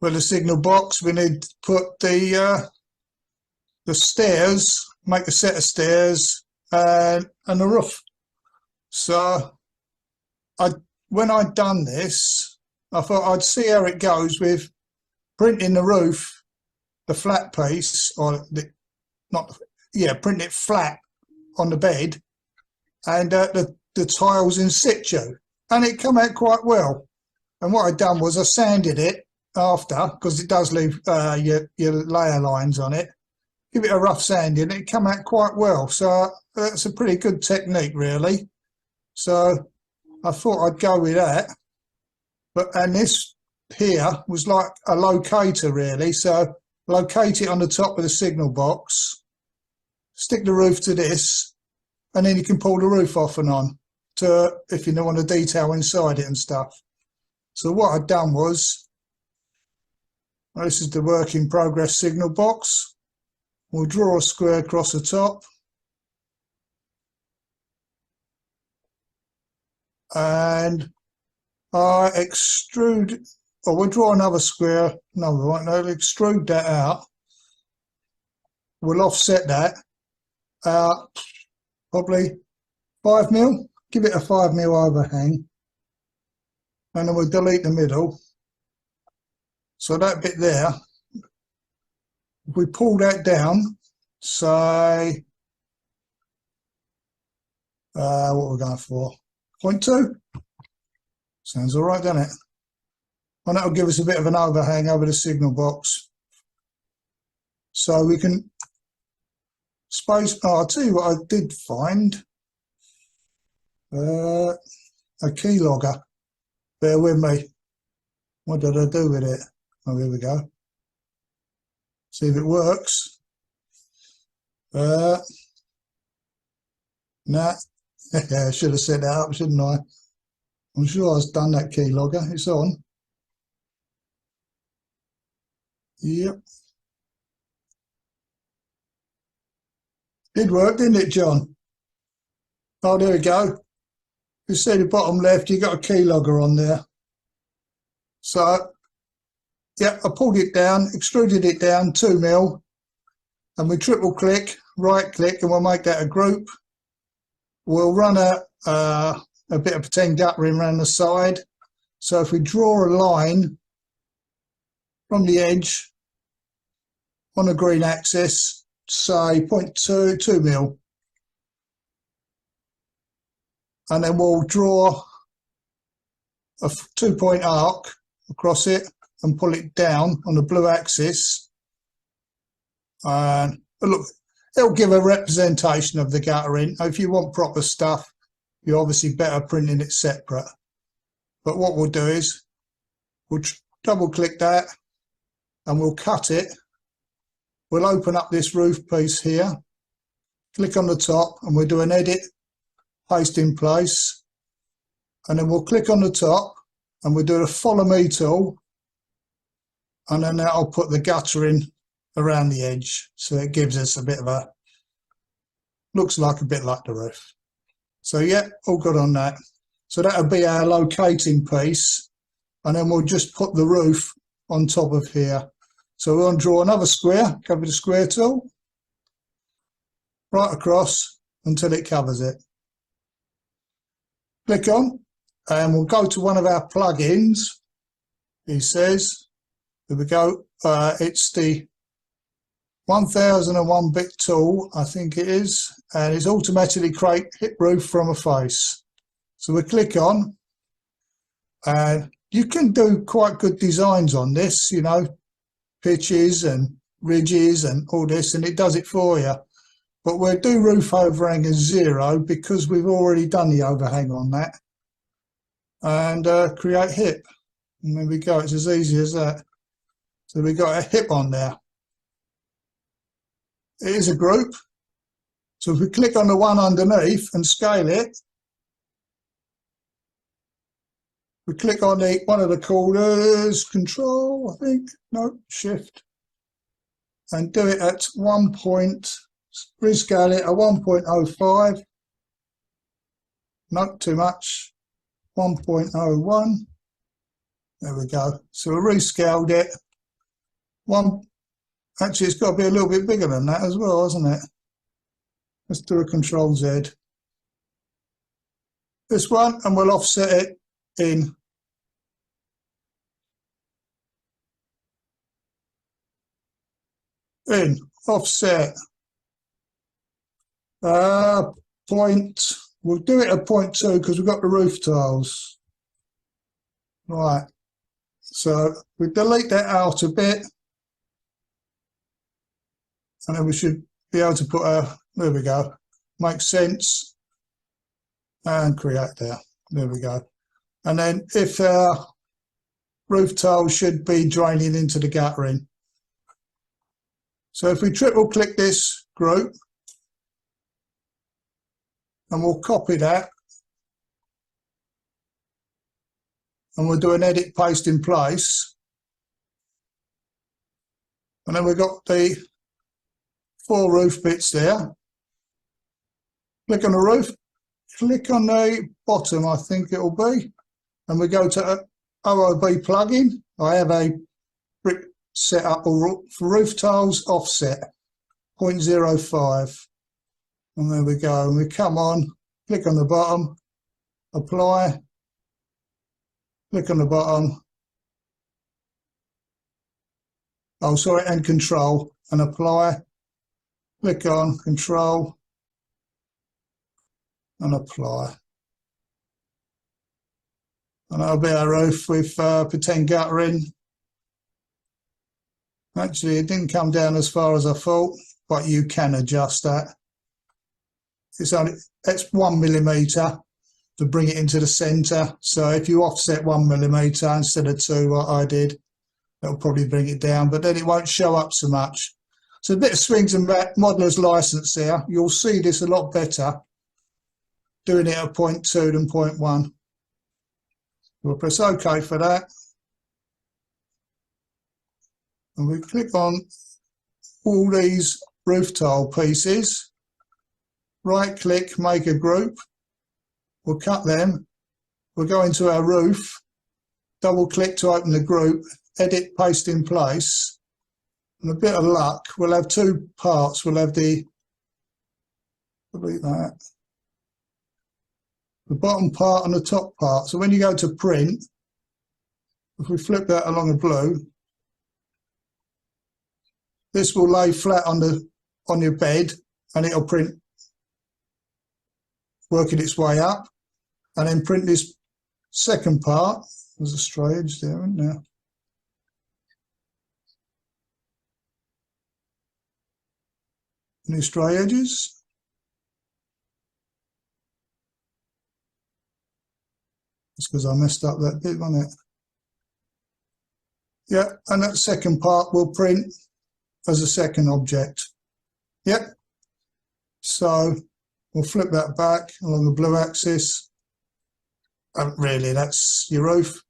Well, the signal box, we need to put the stairs, make a set of stairs and the roof. So when I'd done this, I thought I'd see how it goes with printing the roof, the flat piece, or print it flat on the bed, and the tiles in situ, and it come out quite well. And what I'd done was I sanded it after, because it does leave your layer lines on it. Give it a rough sanding, it come out quite well. So that's a pretty good technique, really. So I thought I'd go with that. And this here was like a locator, really. So locate it on the top of the signal box, stick the roof to this, and then you can pull the roof off and on to if you don't want to detail inside it and stuff. So what I'd done was, this is the work in progress signal box. We'll draw a square across the top. And I extrude, or we'll draw another square. No, we won't. I'll extrude that out. We'll offset that. Probably 5mm. Give it a 5mm overhang. And then we'll delete the middle. So that bit there, if we pull that down, say, what we're going for, 0.2. Sounds all right, doesn't it? And that'll give us a bit of an overhang over the signal box. So we can space, I'll tell you what I did find, a keylogger. Bear with me. What did I do with it? Oh, here we go. See if it works. Nah. I should have set that up, shouldn't I? I'm sure I've done that keylogger. It's on. Yep. Did work, didn't it, John? Oh, there we go. You see the bottom left, you got a keylogger on there. So, yeah, I pulled it down, extruded it down 2mm, and we triple click, right click, and we'll make that a group. We'll run a bit of pretend guttering around the side. So if we draw a line from the edge on a green axis, say 2mm, and then we'll draw a 2-point arc across it and pull it down on the blue axis. And look, it'll give a representation of the guttering. If you want proper stuff, you're obviously better printing it separate. But what we'll do is we'll double click that and we'll cut it. We'll open up this roof piece here, click on the top, and we'll do an edit, paste in place. And then we'll click on the top and we'll do the follow me tool. And then that'll put the guttering around the edge. So it gives us a bit of a, looks like a bit like the roof. So yeah, all good on that. So that'll be our locating piece. And then we'll just put the roof on top of here. So we're going to draw another square, cover the square tool, right across until it covers it. Click on, and we'll go to one of our plugins. He says, here we go, it's the 1001-bit tool, I think it is, and it's automatically create hip roof from a face. So we click on, and you can do quite good designs on this, you know, pitches and ridges and all this, and it does it for you. But we'll do roof overhang as 0 because we've already done the overhang on that. And create hip. And there we go, it's as easy as that. So we got a hip on there. It is a group. So if we click on the one underneath and scale it, we click on the one of the corners, Control, I think, no, Shift, and do it at 1 point, rescale it at 1.05, not too much, 1.01, there we go. So we rescaled it, one, actually it's got to be a little bit bigger than that as well, hasn't it? Let's do a Control Z. This one, and we'll offset it in. Offset. Point, we'll do it at 0.2 because we've got the roof tiles. Right, so we delete that out a bit, and then we should be able to put a, there we go, makes sense, and create there. There we go. And then if our roof tiles should be draining into the guttering. So if we triple click this group, and we'll copy that, and we'll do an edit paste in place, and then we've got the 4 roof bits there. Click on the roof, click on the bottom, I think it'll be, and we go to OOB plugin. I have a brick set up for roof tiles offset 0.05, and there we go. And we come on, click on the bottom, apply, click on the bottom, oh sorry, and control, and apply, click on control and apply, and that'll be our roof with pretend guttering. Actually it didn't come down as far as I thought, but you can adjust that. It's only, it's 1 millimetre to bring it into the centre, so if you offset 1 millimetre instead of 2, what I did, that'll probably bring it down, but then it won't show up so much. So a bit of swings and modeller's license there. You'll see this a lot better doing it at 0.2 than 0.1. We'll press OK for that. And we click on all these roof tile pieces, right click, make a group, we'll cut them, we'll go into our roof, double click to open the group, edit, paste in place, and a bit of luck, we'll have 2 parts. We'll have the, delete that, the bottom part and the top part. So when you go to print, if we flip that along a blue, this will lay flat on your bed, and it'll print, working its way up, and then print this second part. There's a stray edge there, isn't there? Any stray edges? It's because I messed up that bit, wasn't it? Yeah, and that second part will print as a second object. Yep. So we'll flip that back along the blue axis. Really, that's your roof.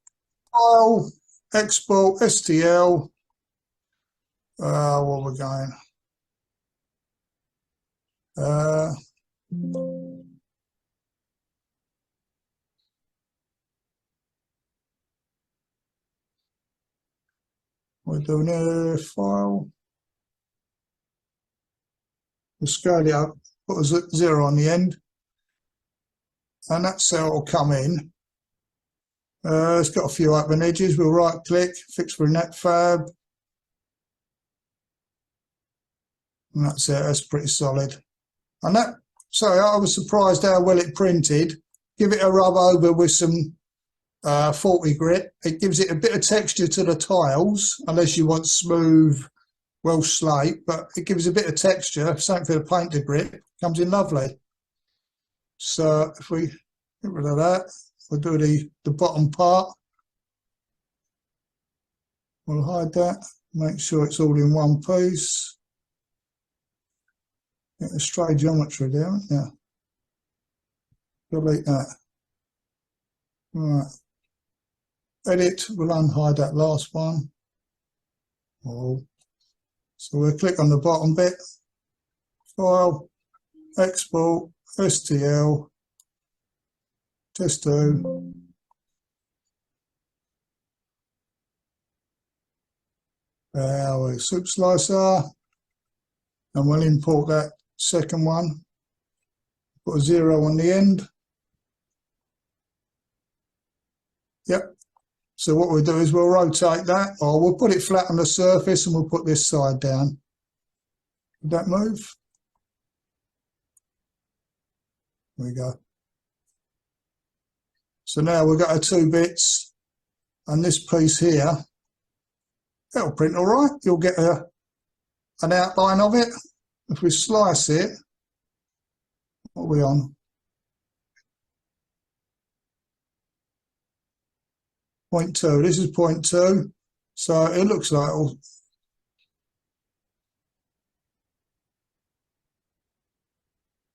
File, export, STL. What we're going. We're doing a file. We'll scale it up, put a 0 on the end, and that's how it'll come in. It's got a few open edges. We'll right click, fix for a net fab, and that's it. That's pretty solid. And that, sorry, I was surprised how well it printed. Give it a rub over with some 40 grit. It gives it a bit of texture to the tiles, unless you want smooth Welsh slate, but it gives a bit of texture. Same for the painter grit, comes in lovely. So if we get rid of that, we'll do the bottom part. We'll hide that, make sure it's all in one piece. Get a stray geometry there, yeah. Delete that. Right. Edit, we'll unhide that last one. Oh. So we'll click on the bottom bit, file, export, STL, test2. our soup slicer, and we'll import that second one. Put a 0 on the end. Yep. So what we'll do is we'll rotate that, or we'll put it flat on the surface and we'll put this side down. Did that move? There we go. So now we've got our 2 bits, and this piece here, it'll print all right. You'll get an outline of it. If we slice it, what are we on? 0.2. This is 0.2. So it looks like it'll,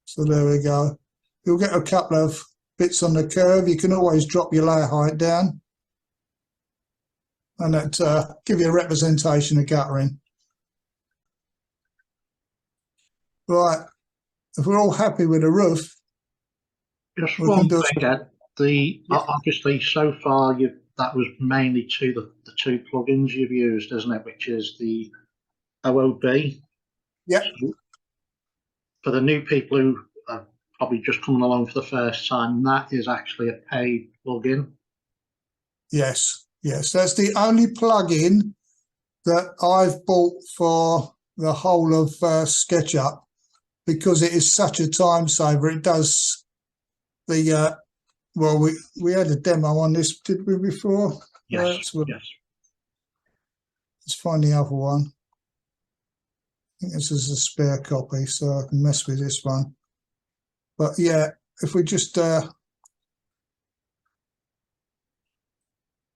so there we go. You'll get a couple of bits on the curve. You can always drop your layer height down, and that give you a representation of guttering. Right, if we're all happy with the roof, just one thing, Ed. Obviously so far that was mainly the 2 plugins you've used, isn't it? Which is the OOB. Yep. So for the new people who are probably just coming along for the first time, that is actually a paid plugin. Yes, yes, that's the only plugin that I've bought for the whole of SketchUp, because it is such a time saver. It does the well, we had a demo on this, did we, before? Yes, yes. Let's find the other one. I think this is a spare copy, so I can mess with this one. But yeah, if we just go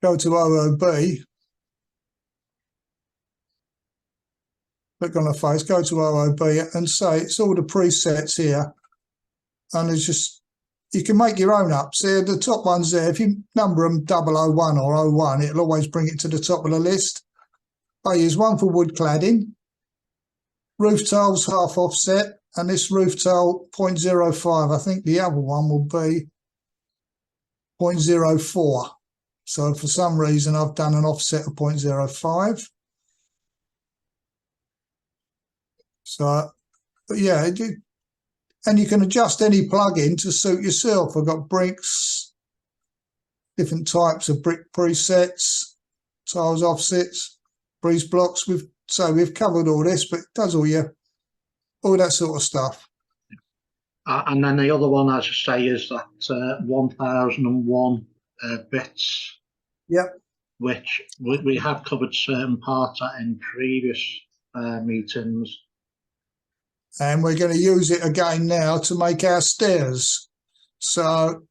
to OOB, click on the face, go to OOB and say it's all the presets here, and it's just, you can make your own up. See the top ones there, if you number them 001 or 01, it'll always bring it to the top of the list. I use one for wood cladding, roof tiles half offset, and this roof tile 0.05. I think the other one will be 0.04. So for some reason I've done an offset of 0.05. So, but yeah, and you can adjust any plugin to suit yourself. I've got bricks, different types of brick presets, tiles offsets, breeze blocks. We've covered all this, but it does all that sort of stuff. And then the other one, as I say, is that 1001 bits. Yep. Which we have covered certain parts in previous meetings. And we're going to use it again now to make our stairs. So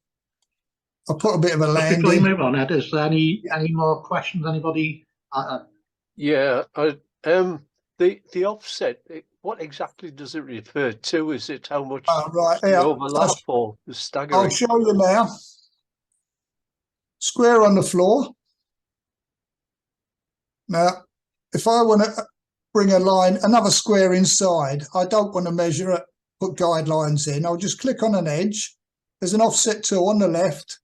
I'll put a bit of a landing. Before you move on, Ed, is there any more questions? Anybody? Yeah, the offset, what exactly does it refer to? Is it how much yeah. overlap or the staggering? I'll show you now. Square on the floor. Now, if I want to bring a line, another square inside, I don't want to measure it, put guidelines in. I'll just click on an edge. There's an offset tool on the left.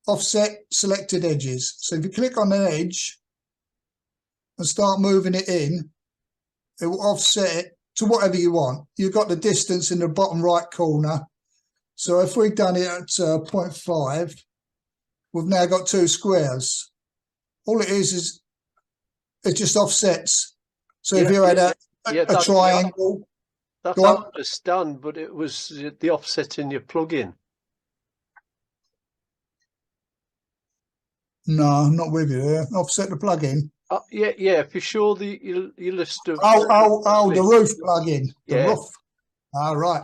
Offset selected edges. So if you click on an edge and start moving it in, it will offset it to whatever you want. You've got the distance in the bottom right corner. So if we've done it at 0.5, we've now got 2 squares. All it is it just offsets. So if you had a triangle. That I understand, but it was the offset in your plugin. No, I'm not with you there. Offset the plugin. Yeah. If you show your list of the roof plugin. The roof. All right.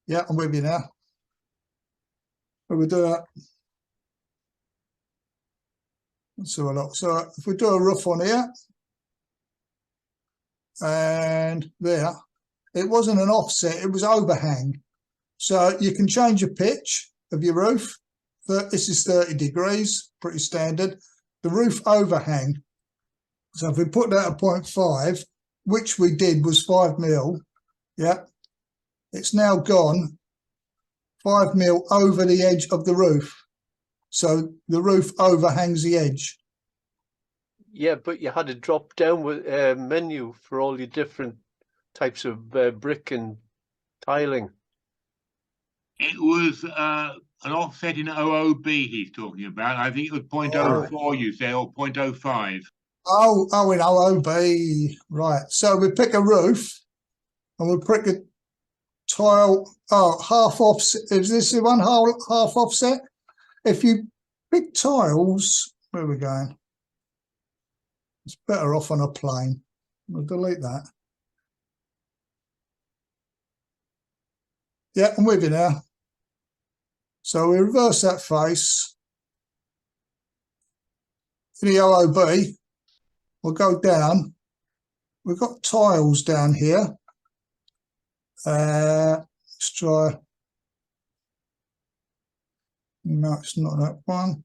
Yeah, I'm with you now. So we do that. Let's have a look. So if we do a roof on here, and there, it wasn't an offset, it was overhang. So you can change the pitch of your roof. This is 30 degrees, pretty standard. The roof overhang. So if we put that at 0.5, which we did was 5 mil, yeah, it's now gone 5 mil over the edge of the roof. So the roof overhangs the edge. Yeah, but you had a drop down with menu for all your different types of brick and tiling. It was an offset in OOB he's talking about. I think it was 0.04 you say, or 0.05. Oh, in OOB, right. So we pick a roof and we pick a tile, half offset. Is this the one half offset? If you pick tiles, where are we going? It's better off on a plane. We'll delete that. Yeah, I'm with you now. So we reverse that face. In the OOB, we'll go down. We've got tiles down here. Let's try. No, it's not that one.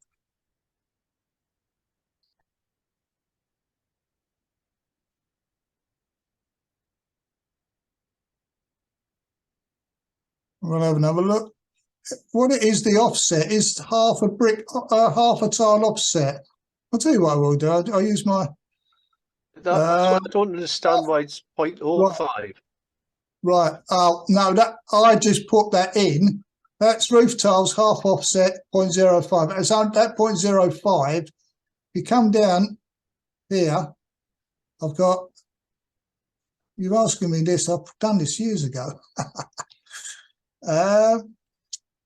We'll have another look. What it is, the offset is half a brick, half a tile offset. I'll tell you what I will do. I'll use my. That's what I don't understand why it's 0.05. Right. Oh no, that I just put that in. That's roof tiles half offset 0.05. It's on that 0.05. You come down here. I've got. You're asking me this. I've done this years ago.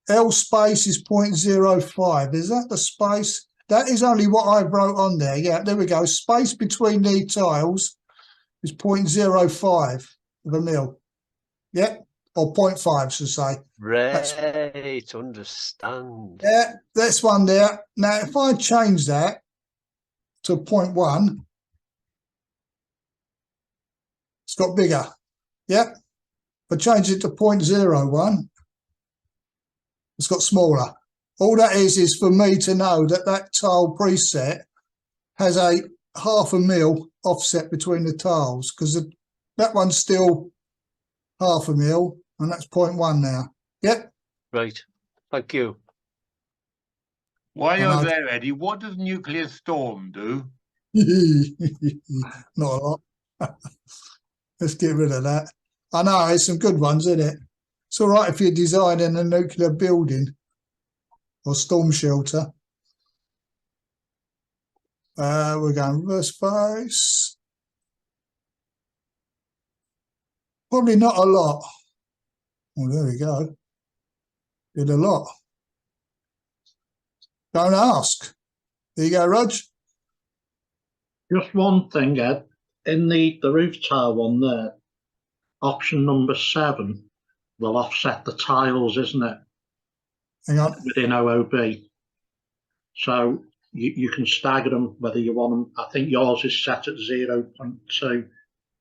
L space is 0.05. Is that the space? That is only what I wrote on there. Yeah, there we go. Space between the tiles is 0.05 of a mil. Yeah, or 0.5, should say. Right, understand. Yeah, that's one there. Now, if I change that to 0.1, it's got bigger. Yeah. If I change it to 0.01, it's got smaller. All that is for me to know that that tile preset has a half a mil offset between the tiles, because that one's still half a mil and that's 0.1 now. Yep. Right. Thank you. While you're there, Eddie, what does nuclear storm do? Not a lot. Let's get rid of that. I know, there's some good ones, isn't it? It's all right if you're designing a nuclear building or storm shelter. We're going reverse face. Probably not a lot. Well, there we go. Did a lot. Don't ask. There you go, Rog. Just one thing, Ed. In the roof tile one there, option number 7 will offset the tiles, isn't it? Hang on. Within OOB. So you can stagger them whether you want them. I think yours is set at 0.2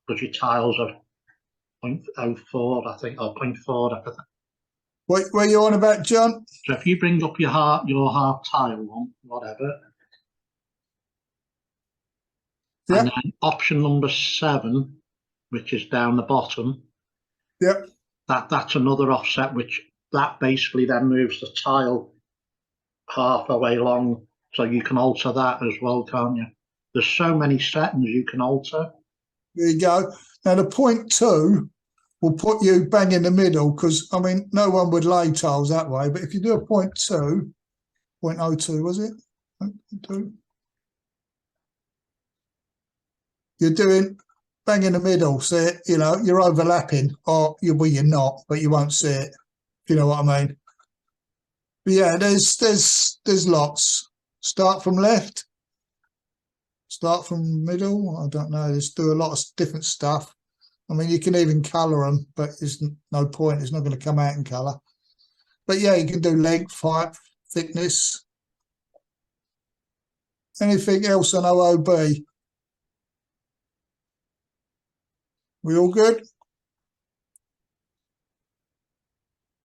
because your tiles are 0.04, I think, or 0.4. What are you on about, John? So if you bring up your half tile one, whatever. Yep. And then option number 7, which is down the bottom. Yep. That's another offset, which that basically then moves the tile half a way along, so you can alter that as well, can't you? There's so many settings you can alter. There you go. Now the 0.2 will put you bang in the middle, because I mean no one would lay tiles that way, but if you do a 0.2, 0.02 was it? 0.2. You're doing bang in the middle, so you know you're overlapping, or you're not, but you won't see it. If you know what I mean. But yeah, there's lots. Start from left. Start from middle. I don't know. Just do a lot of different stuff. I mean, you can even colour them, but there's no point. It's not going to come out in colour. But yeah, you can do length, height, thickness. Anything else on OOB? We all good?